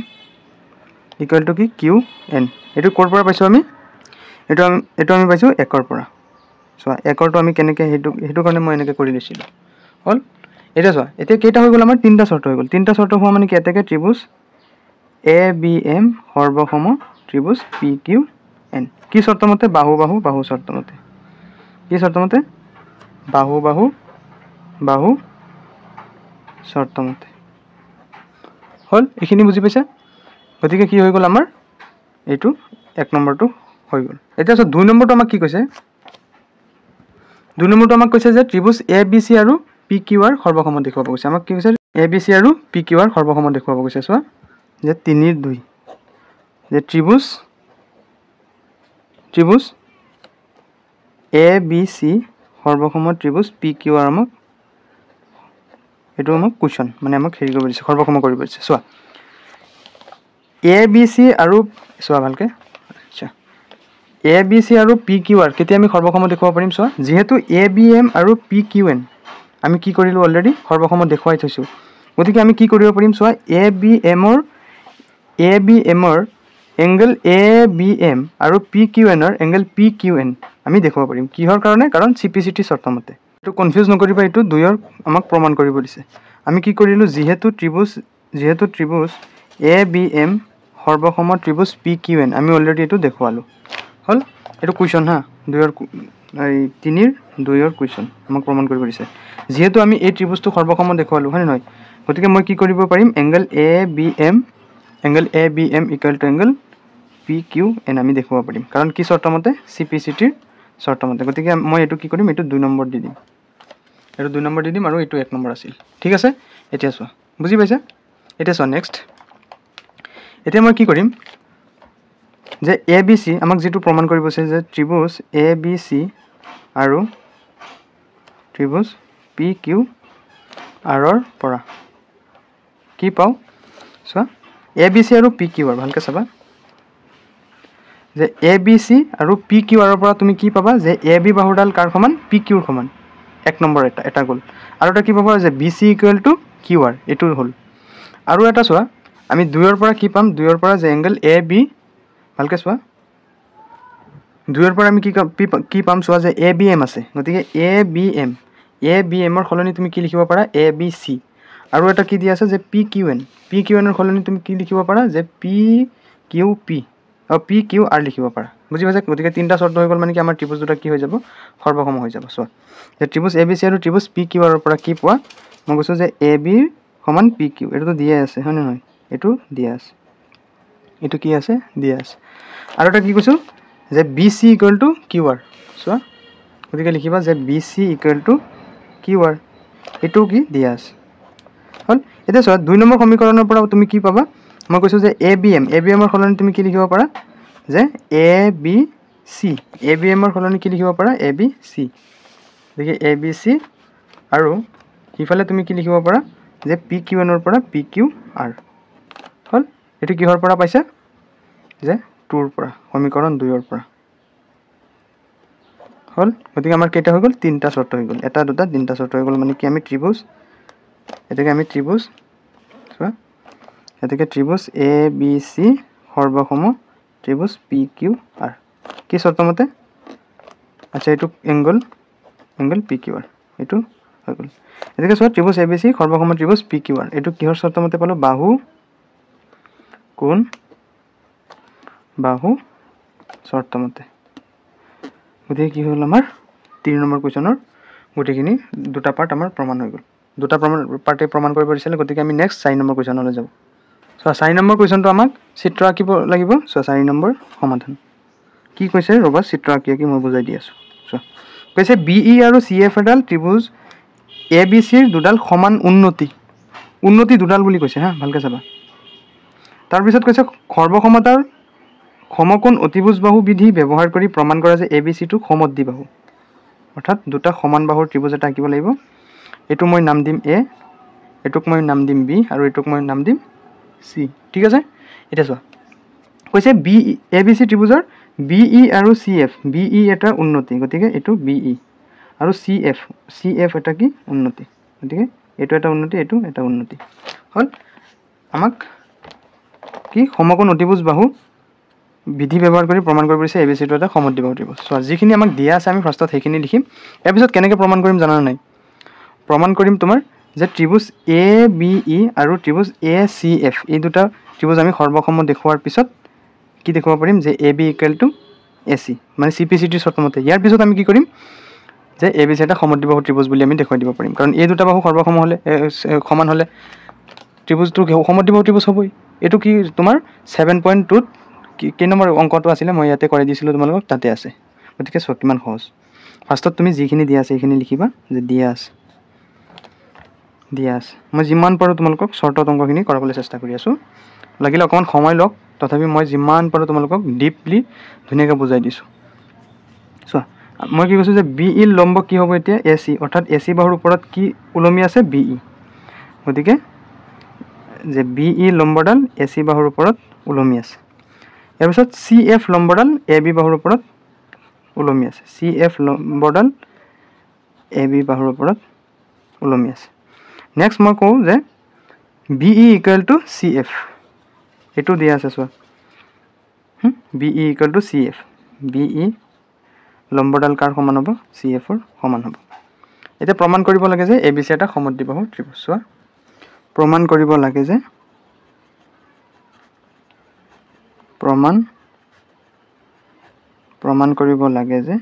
ইকুৱেল টু কি QN এটো কৰ পৰা পাইছো আমি এটো আমি পাইছো 1 ৰ পৰা চোৱা 1 ৰটো আমি কেনেকৈ হেতু কাৰণে মই এনেকৈ কৰি লৈছিলো হল এটা চোৱা এতিয়া কেইটা হৈ গল আমাৰ তিনটা শৰ্ত হৈ গল তিনটা শৰ্ত হোৱা মানে কি এটাকে ত্ৰিভুজ ABM সৰ্বসম ত্ৰিভুজ PQN কি শৰ্ত মতে বাহু শৰ্ত মতে কি শৰ্ত মতে বাহু শৰ্ত মতে হল এইখিনি বুজি পাইছা গতিকে কি হৈ গ'ল আমাৰ এইটো 1 নম্বৰটো হৈ গ'ল। এতিয়া চাওক 2 নম্বৰটো আমাক কি কৈছে 2 নম্বৰটো আমাক কৈছে যে ত্ৰিভুজ ABC আৰু PQR সৰ্বসম দেখুৱাব কৈছে। আমাক কি কৈছে ABC আৰু PQR সৰ্বসম দেখুৱাব কৈছে। চোৱা যে 3 2 যে ত্ৰিভুজ ABC সৰ্বসম ত্ৰিভুজ PQR আমাক এইটো আমাক কুৱেশ্যন মানে আমাক হেৰি কৰিব দিছে সৰ্বসম কৰিব দিছে। চোৱা ABC আৰু চোৱা ভালকে আচ্ছা ABC আৰু PQR কেতিয়া আমি সৰ্বসম দেখুৱাব পাৰিম চোৱা যিহেতু ABM আৰু PQN আমি কি কৰিলোঁ অলৰেডি সৰ্বসম দেখুৱাই থৈছোঁ। গতিকে আমি কি কৰিব পাৰিম চোৱা ABM ৰ এংগল ABM আৰু PQN ৰ এংগল PQN আমি দেখুৱাব পাৰিম কিহৰ কাৰণে কাৰণ CPCT চৰ্ত মতে। এইটো কনফিউজ নকৰিবা এইটো 2ৰ আমাক প্ৰমাণ কৰিব দিছে। আমি কি কৰিলোঁ যিহেতু ত্ৰিভুজ ABM সৰ্বসম ত্ৰিভুজ PQN আমি অলৰেডি এইটো দেখুৱালোঁ হ'ল। এইটো কুৱেশ্যন হা 3ৰ কুৱেশ্যন আমাক প্ৰমাণ কৰিব দিছে। যিহেতু আমি এই ত্ৰিভুজটো সৰ্বসম দেখুৱালোঁ হয় নহয় গতিকে মই কি কৰিব পাৰিম angle ABM equal to angle PQN আমি দেখুৱাব পাৰিম কাৰণ কি চৰ্তমতে CPCTৰ চৰ্তমতে। গতিকে মই এইটো কি কৰিম এইটো 2 নম্বৰ দি দিম এইটো 2 নম্বৰ দি দিম আৰু এইটো 1 নম্বৰ আছিল ঠিক আছে। এতিয়া চোৱা বুজি পাইছা। এতিয়া চোৱা নেক্সট এতিয়া মই কি কৰিম যে ABC আমাক যেটো প্ৰমাণ কৰিব আছে যে ত্ৰিভুজ ABC আৰু ত্ৰিভুজ PQR ৰ পৰা কি পাও চোৱা ABC আৰু PQR ভালকে চাবা যে ABC আৰু PQR ৰ পৰা তুমি কি পাবা যে AB বাহুডাল কাৰ সমান PQৰ সমান 1 নম্বৰ এটা গ'ল আৰু এটা কি পাবা যে BC ইকুৱেল টু QR এটো হ'ল আৰু এটা চোৱা আমি 2ৰ পৰা কি পাম 2ৰ পৰা যে এংগল AB ভালকে চোৱা 2ৰ পৰা আমি কি পাম চোৱা যে ABM আছে গতিকে ABM ৰ সলনি তুমি কি লিখিব পাৰা ABC আৰু এটা কি দিয়া আছে যে PQN ৰ সলনি তুমি কি লিখিব পাৰা যে PQP আৰু PQR লিখিব পাৰা বুজি পাইছা। গতিকে তিনটা শৰ্ত হৈ গ'ল মানে কি আমাৰ ত্ৰিভুজ দুটা কি হৈ যাব সৰ্বসম হৈ যাব। চোৱা যে ত্ৰিভুজ ABC আৰু ত্ৰিভুজ PQR ৰ পৰা কি পোৱা মই কৈছো যে AB সমান PQ এটো দিয়া আছে হয় নহয় এটো দিয়া আছে এটো কি আছে দিয়া আছে আৰু এটা কি কৈছো যে BC ইকুৱেল টু QR চোৱা গতিকে লিখিবা যে BC ইকুৱেল টু QR এটো কি দিয়া আছে হল। এতিয়া চোৱা 2 নম্বৰ সমীকৰণৰ পৰা তুমি কি পাবা মই কৈছো যে ABM ৰ সলনি তুমি কি লিখিব পাৰা যে ABC ABM ৰ সলনি কি লিখিব পাৰা ABC দেখি ABC আৰু ইফালে তুমি কি লিখিব পাৰা যে PQN ৰ পৰা PQR হল। এটো কিহৰ পৰা পাইছা যে 2 ৰ পৰা সমীকৰণ 2 ৰ পৰা হল। গতিকে আমাৰ কেইটা হৈ গ'ল তিনটা শৰ্ত হৈ গ'ল এটা দুটা তিনটা শৰ্ত হৈ গ'ল মানে কি আমি ত্ৰিভুজ এটাকে আমি ত্ৰিভুজ চোৱা এটাকে ত্ৰিভুজ ABC সৰ্বসম ত্ৰিভুজ PQR কি শৰ্ত মতে আচ্ছা এইটো এংগল PQR এইটো হৈ গ'ল। এটাকে চোৱা ত্ৰিভুজ ABC সৰ্বসম ত্ৰিভুজ PQR এইটো কিহৰ শৰ্ত মতে পালো বাহু কোণ বাহু শৰ্ত মতে। গতিকে কি হ'ল আমাৰ 3 নম্বৰ কোৱেশ্যনৰ গুটেখিনি দুটা পাৰ্ট আমাৰ প্ৰমাণ হৈ গ'ল দুটা পাৰ্টে প্ৰমাণ কৰিব দিছিলে। গতিকে আমি নেক্সট 4 নম্বৰ কোৱেশ্যনলৈ যাব। সো 4 নম্বৰ কোৱেশ্যনটো আমাক চিত্ৰ আঁকিব লাগিব। সো 4 নম্বৰ সমাধান কি কৈছে ৰবা চিত্ৰ আঁকি মই বুজাই দি আছো। সো কৈছে BE আৰু CF এডাল ত্ৰিভুজ ABC ৰ দুডাল সমান উন্নতি দুডাল বুলি কৈছে হা ভালকে চাবা। তাৰ পিছত কৈছে সৰ্বসমতাৰ সমকোণ অতিভুজ বাহু বিধি ব্যৱহাৰ কৰি প্ৰমাণ কৰা যে ABC টো সমদ্বিবাহু অৰ্থাৎ দুটা সমান বাহুৰ ত্ৰিভুজ এটা আঁকিব লাগিব। এটো মই নাম দিম A এটুক মই নাম দিম B আৰু এটুক মই নাম দিম C ঠিক আছে। এটা চোৱা কৈছে ABC ত্ৰিভুজৰ BE আৰু CF BE এটা উন্নতি গতিকে এটো BE আৰু CF এটা কি উন্নতি গতিকে এটো এটা উন্নতি এটো এটা উন্নতি হল। আমাক কি সমকোণ অতিভুজ বাহু বিধি ব্যৱহাৰ কৰি প্ৰমাণ কৰিব দিছে ABC টো এটা সমদ্বিবাহু ত্ৰিভুজ। সো যিখিনি আমাক দিয়া আছে আমি ফাৰ্ষ্টত সেইখিনি লিখিম ইয়াৰ পিছত কেনেকৈ প্ৰমাণ কৰিম জানা নাই প্ৰমাণ কৰিম তোমাৰ যে ত্ৰিভুজ ABE আৰু ত্ৰিভুজ ACF এই দুটা ত্ৰিভুজ আমি সৰ্বসম দেখুৱাৰ পিছত কি দেখুৱাব পাৰিম যে AB ইকুৱেল টু AC মানে CPCT ৰ শৰ্তমতে। ইয়াৰ পিছত আমি কি কৰিম যে ABC এটা সমদ্বিবাহু ত্ৰিভুজ বুলি আমি দেখুৱাই দিব পাৰিম কাৰণ এই দুটা বাহু সৰ্বসম হলে সমান হলে ত্ৰিভুজটো সমদ্বিবাহু ত্ৰিভুজ হ'বই এইটো কি তোমাৰ 7.2 কি নম্বৰ অংকটো আছিলে মই ইয়াতে কৰি দিছিলোঁ তোমালোকক তাতে আছে গতিকে চোৱা কিমান সহজ ফাৰ্ষ্টত তুমি যিখিনি দিয়া আছে সেইখিনি লিখিবা যে দিয়া আছে মই যিমান পাৰোঁ তোমালোকক শ্বৰ্টত অংকখিনি কৰাবলৈ চেষ্টা কৰি আছোঁ লাগিলে অকণমান সময় লওক তথাপি মই যিমান পাৰোঁ তোমালোকক ডিপলি ধুনীয়াকৈ বুজাই দিছোঁ চোৱা মই কি কৈছোঁ যে বি ই লম্ব কি হ'ব এতিয়া এ চি অৰ্থাৎ এ চি বাহুৰ ওপৰত কি ওলমি আছে বি ই গতিকে যে বি ই লম্বডাল এ চি বাহুৰ ওপৰত ওলমি আছে ইয়াৰ পিছত চি এফ লম্বডাল এ বি বাহুৰ ওপৰত ওলমি আছে চি এফ লম্বডাল এ বি বাহুৰ ওপৰত ওলমি আছে নেক্সট মই কওঁ যে B E equal to C F এইটো দিয়া আছে চোৱা B E equal to C F B E লম্বডাল কাৰ সমান হ'ব চি এফৰ সমান হ'ব এতিয়া প্ৰমাণ কৰিব লাগে যে এ বি চি এটা সমদ্বিবাহু ত্ৰিভুজ চোৱা প্ৰমাণ কৰিব লাগে যে প্ৰমাণ কৰিব লাগে যে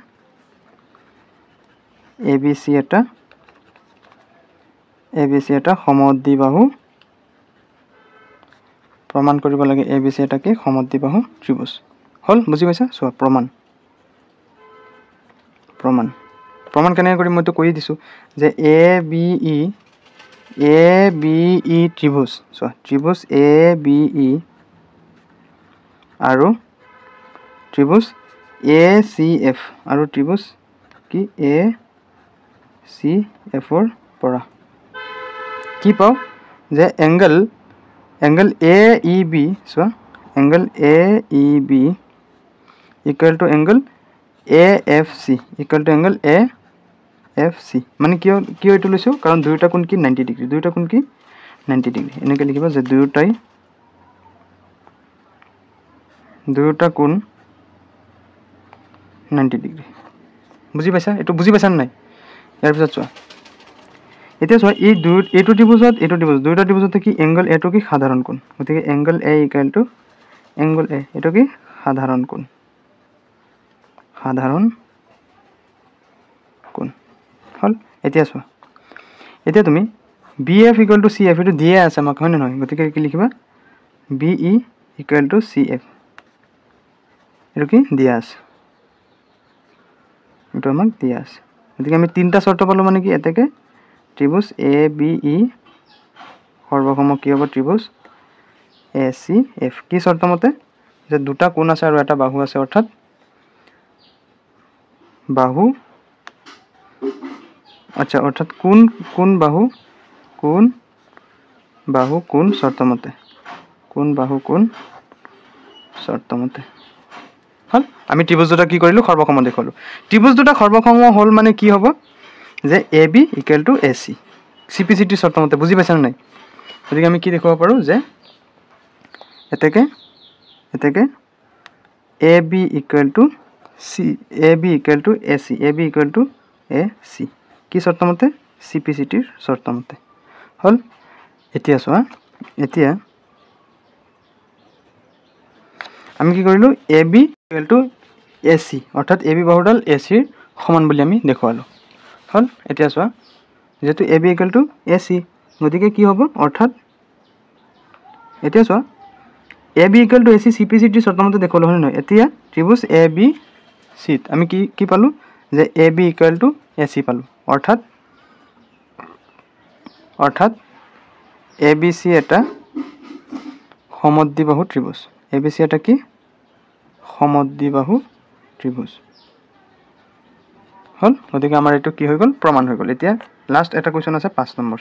এ বি চি এটা সমদ্বিবাহু প্ৰমাণ কৰিব লাগে এ বি চি এটা কি সমদ্বিবাহু ত্ৰিভুজ হ'ল বুজি পাইছা চোৱা প্ৰমাণ কেনেকৈ কৰিম মইতো কৈ দিছোঁ যে এ বি ই ত্ৰিভুজ চোৱা ত্ৰিভুজ এ বি ই আৰু ত্ৰিভুজ এ চি এফ আৰু ত্ৰিভুজ কি এ চি এফৰ পৰা কি পাওঁ যে এংগল এ ই বি চোৱা angle A E B equal to angle A F C equal to angle A F C মানে কিয় এইটো লৈছোঁ কাৰণ দুয়োটা কোণ কি 90 ডিগ্ৰী এনেকৈ লিখিবা যে দুয়োটা কোণ 90 ডিগ্ৰী বুজি পাইছা এইটো বুজি পাইছা নাই ইয়াৰ পিছত চোৱা এতিয়া চোৱা এইটো ত্ৰিভুজত দুয়োটা ত্ৰিভুজতে কি এংগল এটো কি সাধাৰণ কোণ গতিকে angle A equal to angle A এইটো কি সাধাৰণ কোণ হ'ল এতিয়া চোৱা এতিয়া তুমি B F equal to C F এইটো দিয়ে আছে আমাক হয় নে নহয় গতিকে কি লিখিবা B E equal to C F এইটো কি দিয়া আছে এইটো আমাক দিয়া আছে গতিকে আমি তিনিটা চৰ্ত পালোঁ মানে কি এতেকে ত্ৰিভুজ এ বি ই সৰ্বসম কি হ'ব ত্ৰিভুজ এ চি এফ কি চৰ্ত মতে যে দুটা কোণ আছে আৰু এটা বাহু আছে অৰ্থাৎ কোণ বাহু চৰ্তমতে হ'ল আমি ত্ৰিভুজ দুটা কি কৰিলোঁ সৰ্বসম দেখুৱালোঁ ত্ৰিভুজ দুটা সৰ্বসম হ'ল মানে কি হ'ব যে A B equal to A C CPCT চৰ্তমতে বুজি পাইছানে নাই গতিকে আমি কি দেখুৱাব পাৰোঁ যে এতেকে A B equal to A C কি চৰ্তমতে চিপিচিটিৰ চৰ্তমতে হ'ল এতিয়া চোৱা এতিয়া আমি কি কৰিলোঁ A B equal to A C অৰ্থাৎ এ বি বাহুডাল এ চিৰ সমান বুলি আমি দেখুৱালোঁ হ'ল এতিয়া চোৱা যেহেতু A B equal to A C গতিকে কি হ'ব অৰ্থাৎ এতিয়া চোৱা A B equal to A C চিপিচিটিৰ চৰ্তমতে দেখুৱালোঁ হয় নহয় এতিয়া ত্ৰিভুজ এ বি চিত আমি কি পালোঁ যে A B equal to A C পালোঁ অৰ্থাৎ এ বি চি এটা সমদ্বিবাহু ত্ৰিভুজ এ বি চি এটা কি সমদ্বিবাহু ত্ৰিভুজ হ'ল গতিকে আমাৰ এইটো কি হৈ গ'ল প্ৰমাণ হৈ গ'ল এতিয়া লাষ্ট এটা কুৱেশ্যন আছে 5 নম্বৰ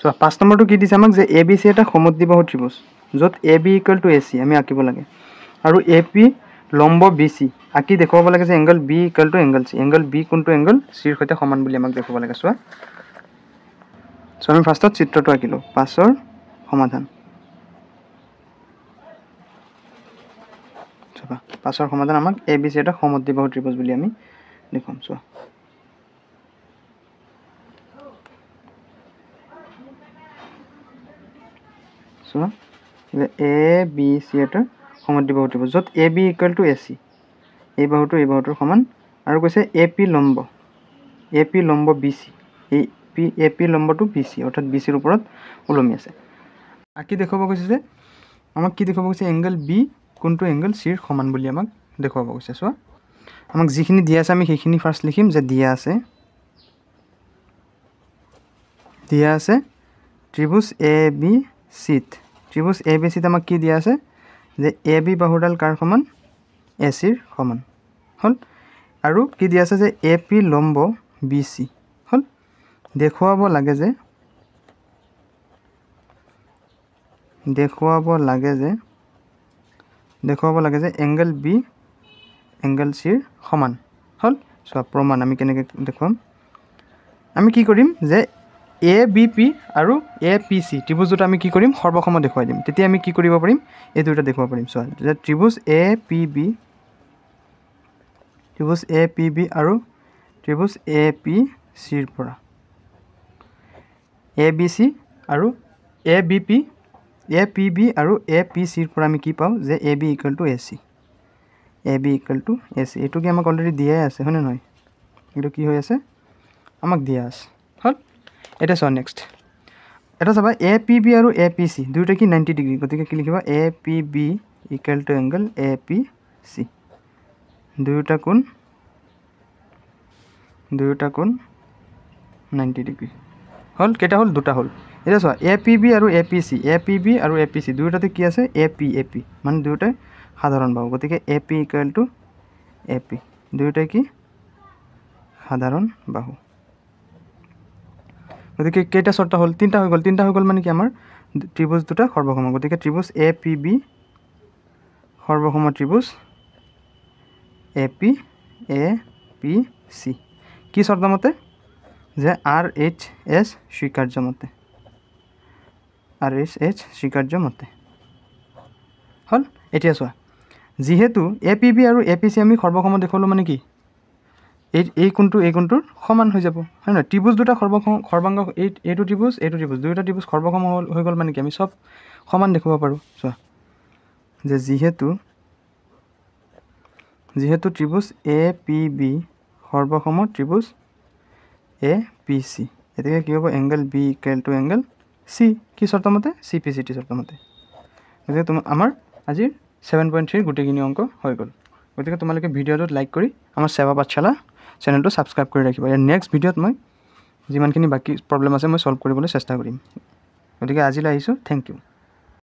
চোৱা 5 নম্বৰটো কি দিছে আমাক যে এ বি চি এটা সমদ্বিবাহু ত্ৰিভুজ য'ত A B equal to A C আমি আঁকিব লাগে আৰু এ পি লম্ব বি চি আঁকি দেখুৱাব লাগে যে angle B equal to angle C angle B কোনটো এংগল চিৰ সৈতে সমান বুলি আমাক দেখুৱাব লাগে চোৱা আমি ফাৰ্ষ্টত চিত্ৰটো আঁকিলোঁ 5ৰ সমাধান 5ৰ সমাধান আমাক এ বি চি এটা সমদ্বিবাহু ত্ৰিভুজ বুলি আমি দেখুৱাম চোৱা এ বি চি এটা সমদ্বিবাহু ত্ৰিভুজ য'ত A B equal to A C এই বাহুটোৰ সমান আৰু কৈছে এ পি লম্ব বি চি এ পি লম্বটো বি চি অৰ্থাৎ বি চিৰ ওপৰত ওলমি আছে আঁকি দেখুৱাব কৈছে যে আমাক কি দেখুৱাব কৈছে এংগল বি কোনটো এংগল চিৰ সমান বুলি আমাক দেখুৱাব কৈছে চোৱা আমাক যিখিনি দিয়া আছে আমি সেইখিনি ফাৰ্ষ্ট লিখিম যে দিয়া আছে ত্ৰিভুজ এ বি চিত ত্ৰিভুজ এ বি চিত আমাক কি দিয়া আছে যে এ বি বাহুডাল কাৰ সমান এ চিৰ সমান হ'ল আৰু কি দিয়া আছে যে এ পি লম্ব বি চি হ'ল দেখুৱাব লাগে যে এংগল বি এংগল চিৰ সমান হ'ল চোৱা প্ৰমাণ আমি কেনেকৈ দেখুৱাম আমি কি কৰিম যে এ বি পি আৰু এ পি চি ত্ৰিভুজ দুটা আমি কি কৰিম সৰ্বসম দেখুৱাই দিম তেতিয়া আমি কি কৰিব পাৰিম এই দুটা দেখুৱাব পাৰিম চোৱা যে ত্ৰিভুজ এ পি বি আৰু ত্ৰিভুজ এ পি চিৰ পৰা এ বি চি আৰু A B P A P B আৰু এ পি চিৰ পৰা আমি কি পাওঁ যে A B equal to A C এইটো কি আমাক অলৰেডি দিয়াই আছে হয়নে নহয় এইটো কি হৈ আছে আমাক দিয়া আছে হ'ল এটা চোৱা নেক্সট এটা চাবা এ পি বি আৰু এ পি চি দুয়োটা কি 90 ডিগ্ৰী গতিকে কি লিখিবা A P B equal to angle A P C দুয়োটা কোণ 90 ডিগ্ৰী হ'ল কেইটা হ'ল দুটা হ'ল এটা চোৱা এ পি বি আৰু এ পি চি দুয়োটাতে কি আছে এ পি মানে দুয়োটাই সাধাৰণ বাহু গতিকে A P equal to A P দুয়োটাই কি সাধাৰণ বাহু গতিকে কেইটা চৰ্ত হ'ল তিনিটা হৈ গ'ল মানে কি আমাৰ ত্ৰিভুজ দুটা সৰ্বসম গতিকে ত্ৰিভুজ এ পি বি সৰ্বসম ত্ৰিভুজ এ পি চি কি চৰ্ত মতে যে আৰ এইচ এছ স্বীকাৰ্য মতে হ'ল এতিয়া চোৱা যিহেতু এ পি বি আৰু এ পি চি আমি সৰ্বসম দেখুৱালোঁ মানে কি এই কোণটোৰ সমান হৈ যাব হয় নহয় ত্ৰিভুজ দুটা সৰ্বাংগ এইটো ত্ৰিভুজ দুয়োটা ত্ৰিভুজ সৰ্বসম হৈ গ'ল মানে কি আমি চব সমান দেখুৱাব পাৰোঁ চোৱা যে যিহেতু ত্ৰিভুজ এ পি বি সৰ্বসম ত্ৰিভুজ এ পি চি এতিয়া কি হ'ব angle B equal to angle C কি চৰ্ত মতে চি পি চি টি চৰ্ত মতে গতিকে আমাৰ আজিৰ 7.3 গোটেইখিনি অংক হৈ গ'ল গতিকে তোমালোকে ভিডিঅ'টোত লাইক কৰি আমাৰ সেৱা পাঠশালা চেনেলটো ছাবস্ক্ৰাইব কৰি ৰাখিবা ইয়াৰ নেক্সট ভিডিঅ'ত মই যিমানখিনি বাকী প্ৰব্লেম আছে মই ছল্ভ কৰিবলৈ চেষ্টা কৰিম গতিকে আজিলৈ আহিছোঁ থেংক ইউ